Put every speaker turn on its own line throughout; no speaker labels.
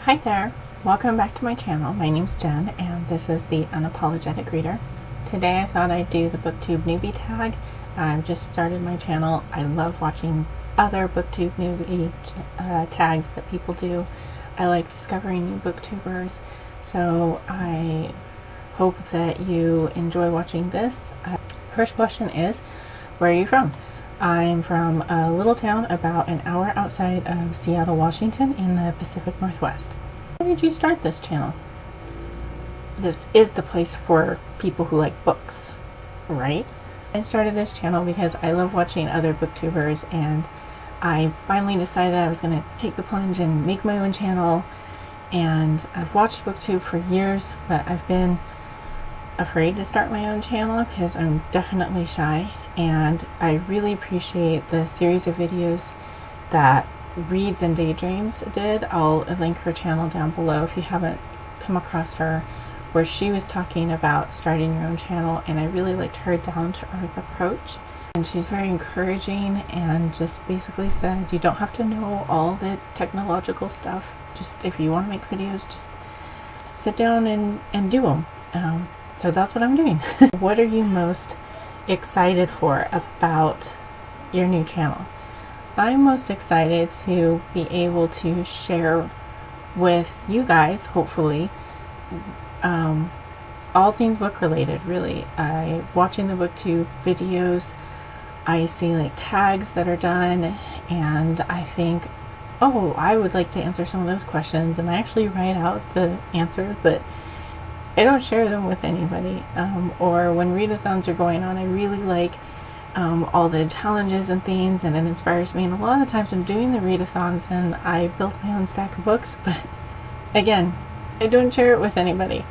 Hi there, welcome back to my channel. My name's Jen and this is the Unapologetic Reader. Today I thought I'd do the Booktube Newbie Tag. I've just started my channel. I love watching other Booktube Newbie tags that people do. I like discovering new booktubers, so I hope that you enjoy watching this. First question is, where are you from? I'm from a little town about an hour outside of Seattle, Washington in the Pacific Northwest. Why did you start this channel? This is the place for people who like books, right? I started this channel because I love watching other booktubers, and I finally decided I was going to take the plunge and make my own channel. And I've watched Booktube for years, but I've been afraid to start my own channel because I'm definitely shy. And I really appreciate the series of videos that Reads and Daydreams did. I'll link her channel down below if you haven't come across her, where she was talking about starting your own channel, and I really liked her down-to-earth approach. And she's very encouraging and just basically said you don't have to know all the technological stuff. Just if you want to make videos, just sit down and do them. So that's what I'm doing. What are you most excited for about your new channel? I'm most excited to be able to share with you guys, hopefully, all things book related, really. Watching the Booktube videos, I see like tags that are done, and I think, oh, I would like to answer some of those questions, and I actually write out the answers, but I don't share them with anybody. Or when readathons are going on, I really like all the challenges and things, and it inspires me. And a lot of the times I'm doing the readathons and I build my own stack of books, but again, I don't share it with anybody.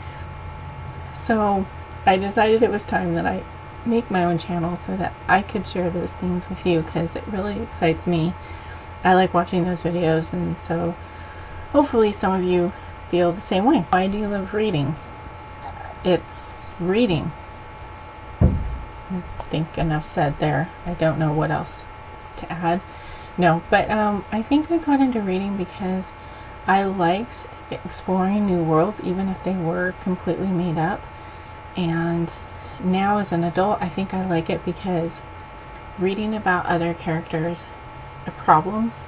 So I decided it was time that I make my own channel so that I could share those things with you, because it really excites me. I like watching those videos, and so hopefully some of you feel the same way. Why do you love reading? It's reading. I think enough said there. I don't know what else to add. No, but I think I got into reading because I liked exploring new worlds, even if they were completely made up. And now as an adult, I think I like it because reading about other characters' problems,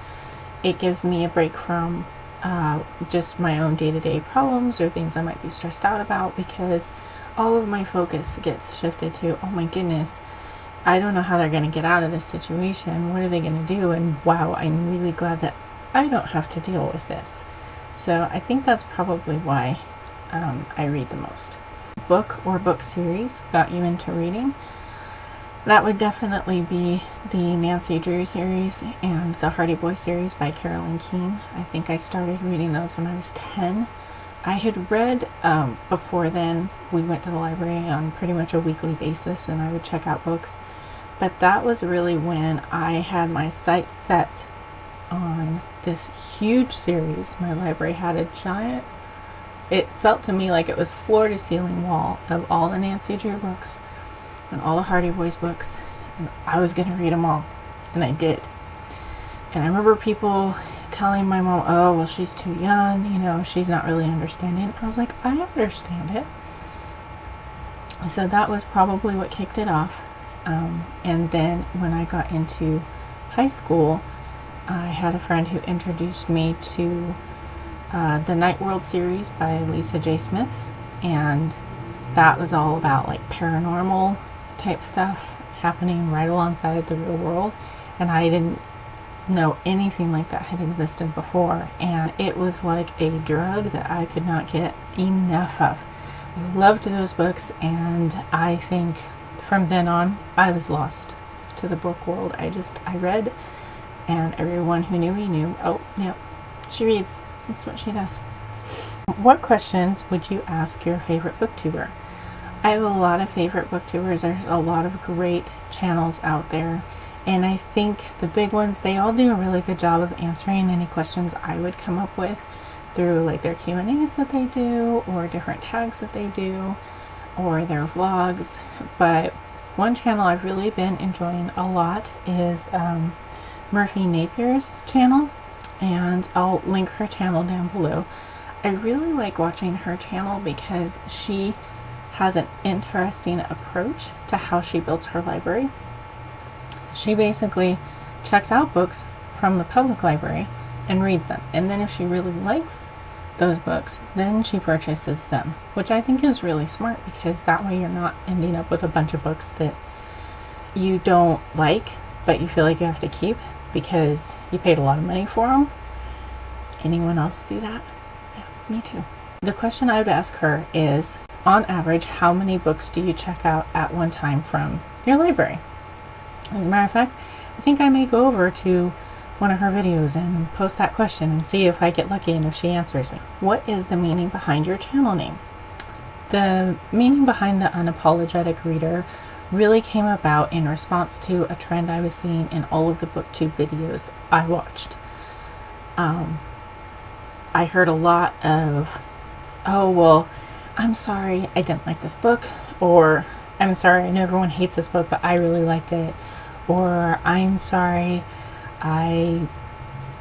it gives me a break from just my own day-to-day problems or things I might be stressed out about, because all of my focus gets shifted to, oh my goodness, I don't know how they're going to get out of this situation. What are they going to do? And wow, I'm really glad that I don't have to deal with this. So I think that's probably why I read the most. Book or book series got you into reading? That would definitely be the Nancy Drew series and the Hardy Boy series by Carolyn Keene. I think I started reading those when I was 10. I had read, before then, we went to the library on pretty much a weekly basis, and I would check out books. But that was really when I had my sights set on this huge series. My library had a giant, it felt to me like it was floor-to-ceiling wall of all the Nancy Drew books and all the Hardy Boys books, and I was going to read them all, and I did. And I remember people telling my mom, oh, well, she's too young, you know, she's not really understanding. I was like, I understand it. So that was probably what kicked it off. And then when I got into high school, I had a friend who introduced me to the Night World series by Lisa J. Smith, and that was all about like paranormal type stuff happening right alongside the real world, and I didn't know anything like that had existed before, and it was like a drug that I could not get enough of. I loved those books, and I think from then on I was lost to the book world. I read, and everyone who knew me knew, oh yeah, she reads, that's what she does. What questions would you ask your favorite booktuber? I have a lot of favorite booktubers. There's a lot of great channels out there, and I think the big ones, they all do a really good job of answering any questions I would come up with through like their Q&As that they do, or different tags that they do, or their vlogs. But one channel I've really been enjoying a lot is Murphy Napier's channel, and I'll link her channel down below. I really like watching her channel because she has an interesting approach to how she builds her library. She basically checks out books from the public library and reads them. And then if she really likes those books, then she purchases them, which I think is really smart, because that way you're not ending up with a bunch of books that you don't like, but you feel like you have to keep because you paid a lot of money for them. Anyone else do that? Yeah, me too. The question I would ask her is, on average, how many books do you check out at one time from your library? As a matter of fact, I think I may go over to one of her videos and post that question and see if I get lucky and if she answers me. What is the meaning behind your channel name? The meaning behind the unapologetic reader really came about in response to a trend I was seeing in all of the booktube videos I watched. I heard a lot of, oh, well, I'm sorry I didn't like this book, or I'm sorry I know everyone hates this book, but I really liked it, or I'm sorry I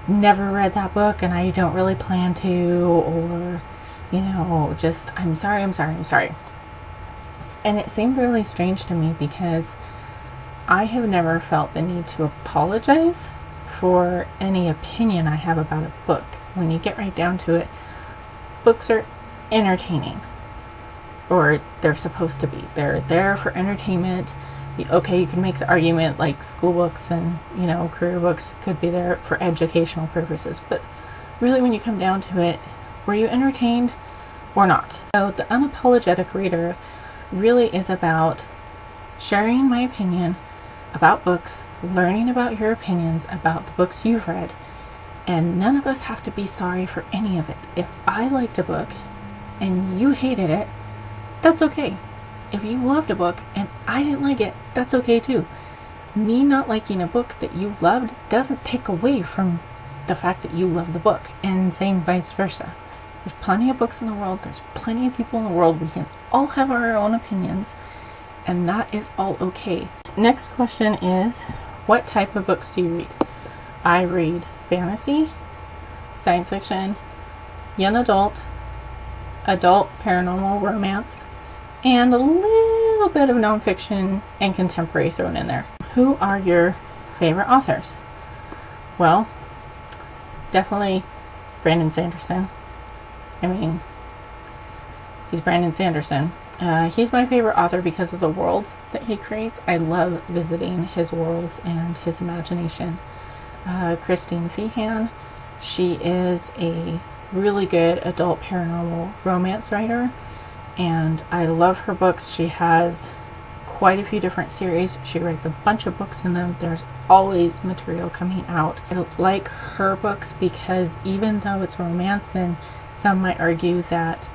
never read that book and I don't really plan to, or, you know, just, I'm sorry. And it seemed really strange to me because I have never felt the need to apologize for any opinion I have about a book. When you get right down to it, books are entertaining, or they're supposed to be. They're there for entertainment. Okay, you can make the argument like school books and, you know, career books could be there for educational purposes, but really when you come down to it, were you entertained or not? So the unapologetic reader really is about sharing my opinion about books, learning about your opinions about the books you've read, and none of us have to be sorry for any of it. If I liked a book and you hated it, that's okay. If you loved a book and I didn't like it, that's okay too. Me not liking a book that you loved doesn't take away from the fact that you love the book, and same vice versa. There's plenty of books in the world. There's plenty of people in the world. We can all have our own opinions, and that is all okay. Next question is, what type of books do you read? I read fantasy, science fiction, young adult, adult paranormal romance, and a little bit of nonfiction and contemporary thrown in there. Who are your favorite authors? Well, definitely Brandon Sanderson. I mean, he's Brandon Sanderson. He's my favorite author because of the worlds that he creates. I love visiting his worlds and his imagination. Christine Feehan, she is a really good adult paranormal romance writer, and I love her books. She has quite a few different series. She writes a bunch of books in them. There's always material coming out. I like her books because even though it's romance, and some might argue that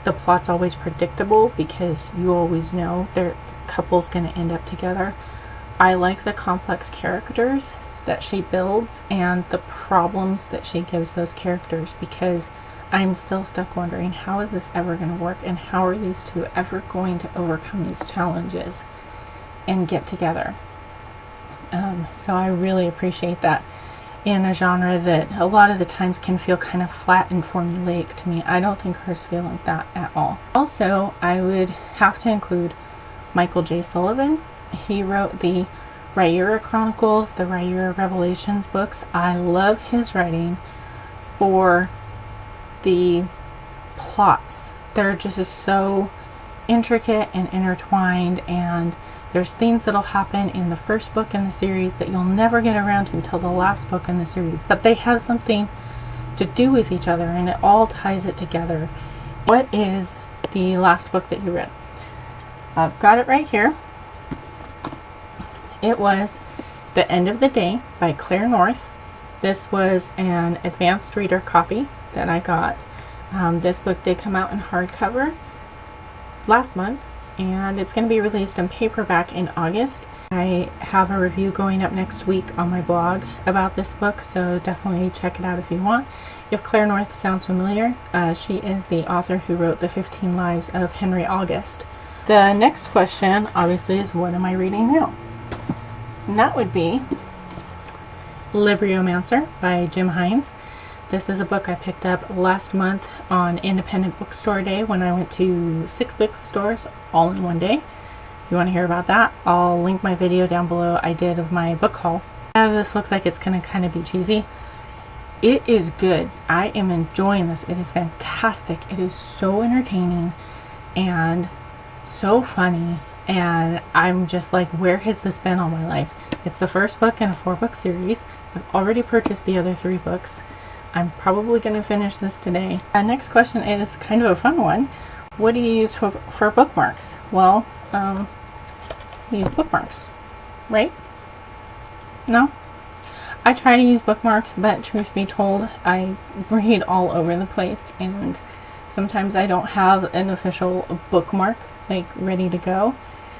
the plot's always predictable because you always know their couple's going to end up together, I like the complex characters that she builds and the problems that she gives those characters, because I'm still stuck wondering, how is this ever going to work, and how are these two ever going to overcome these challenges and get together? So I really appreciate that in a genre that a lot of the times can feel kind of flat and formulaic to me. I don't think hers feel like that at all. Also, I would have to include Michael J. Sullivan. He wrote the Rayura Chronicles, the Rayura Revelations books. I love his writing for the plots. They're just so intricate and intertwined, and there's things that'll happen in the first book in the series that you'll never get around to until the last book in the series, but they have something to do with each other and it all ties it together. What is the last book that you read? I've got it right here. It was The End of the Day by Claire North. This was an advanced reader copy that I got. This book did come out in hardcover last month, and it's going to be released in paperback in August. I have a review going up next week on my blog about this book, so definitely check it out if you want. If Claire North sounds familiar, she is the author who wrote the 15 Lives of Henry August. The next question, obviously, is what am I reading now? And that would be Libriomancer by Jim Hines. This is a book I picked up last month on Independent Bookstore Day when I went to 6 bookstores all in one day. If you want to hear about that, I'll link my video down below I did of my book haul. Now this looks like it's going to kind of be cheesy. It is good. I am enjoying this. It is fantastic. It is so entertaining and so funny, and I'm just like, where has this been all my life? It's the first book in a 4-book series. I've already purchased the other 3 books. I'm probably going to finish this today. Next question is kind of a fun one. What do you use for bookmarks? Well, you use bookmarks, right? No? I try to use bookmarks, but truth be told, I read all over the place, and sometimes I don't have an official bookmark like ready to go.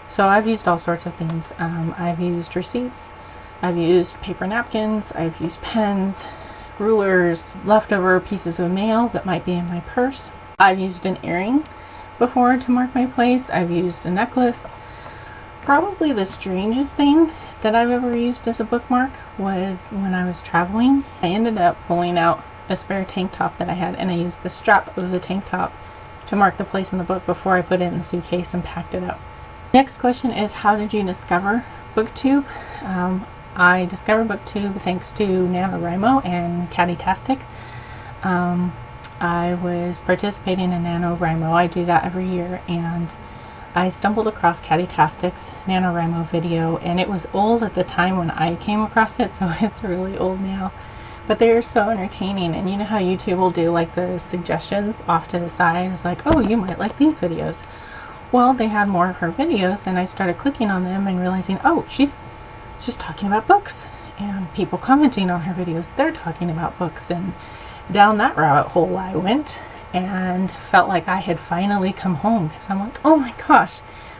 So I've used all sorts of things. I've used receipts, I've used paper napkins, I've used pens, rulers, leftover pieces of mail that might be in my purse. I've used an earring before to mark my place. I've used a necklace. Probably the strangest thing that I've ever used as a bookmark was when I was traveling. I ended up pulling out a spare tank top that I had, and I used the strap of the tank top to mark the place in the book before I put it in the suitcase and packed it up. Next question is, how did you discover Booktube? I discovered Booktube thanks to NaNoWriMo and Caddytastic. I was participating in NaNoWriMo. I do that every year, and I stumbled across Caddytastic's NaNoWriMo video, and it was old at the time when I came across it, so it's really old now. But they're so entertaining, and you know how YouTube will do like the suggestions off to the side? It's like, oh, you might like these videos. Well, they had more of her videos, and I started clicking on them and realizing, oh, she's talking about books, and people commenting on her videos, they're talking about books, and down that rabbit hole I went, and felt like I had finally come home, because I'm like, oh my gosh,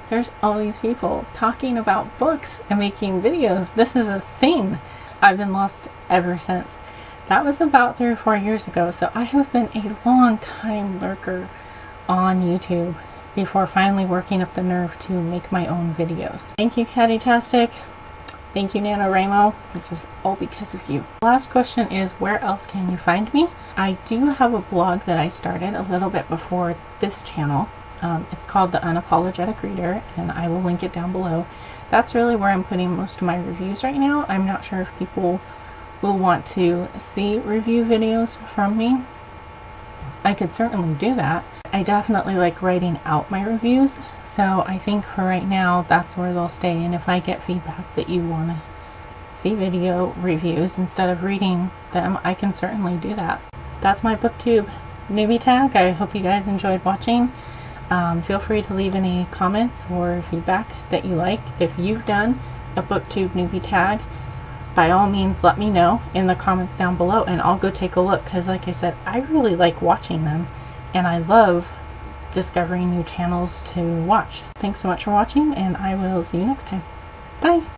there's all these people talking about books and making videos. This is a thing. I've been lost ever since. That was about 3 or 4 years ago, so I have been a long time lurker on YouTube before finally working up the nerve to make my own videos. Thank you, Caddytastic. Thank you, NaNoWriMo. This is all because of you. Last question is, where else can you find me? I do have a blog that I started a little bit before this channel. It's called The Unapologetic Reader, and I will link it down below. That's really where I'm putting most of my reviews right now. I'm not sure if people will want to see review videos from me. I could certainly do that. I definitely like writing out my reviews, so I think for right now that's where they'll stay, and if I get feedback that you want to see video reviews instead of reading them, I can certainly do that. That's my Booktube Newbie Tag. I hope you guys enjoyed watching. Feel free to leave any comments or feedback that you like. If you've done a Booktube Newbie Tag, by all means let me know in the comments down below, and I'll go take a look, because like I said, I really like watching them, and I love discovering new channels to watch. Thanks so much for watching, and I will see you next time. Bye!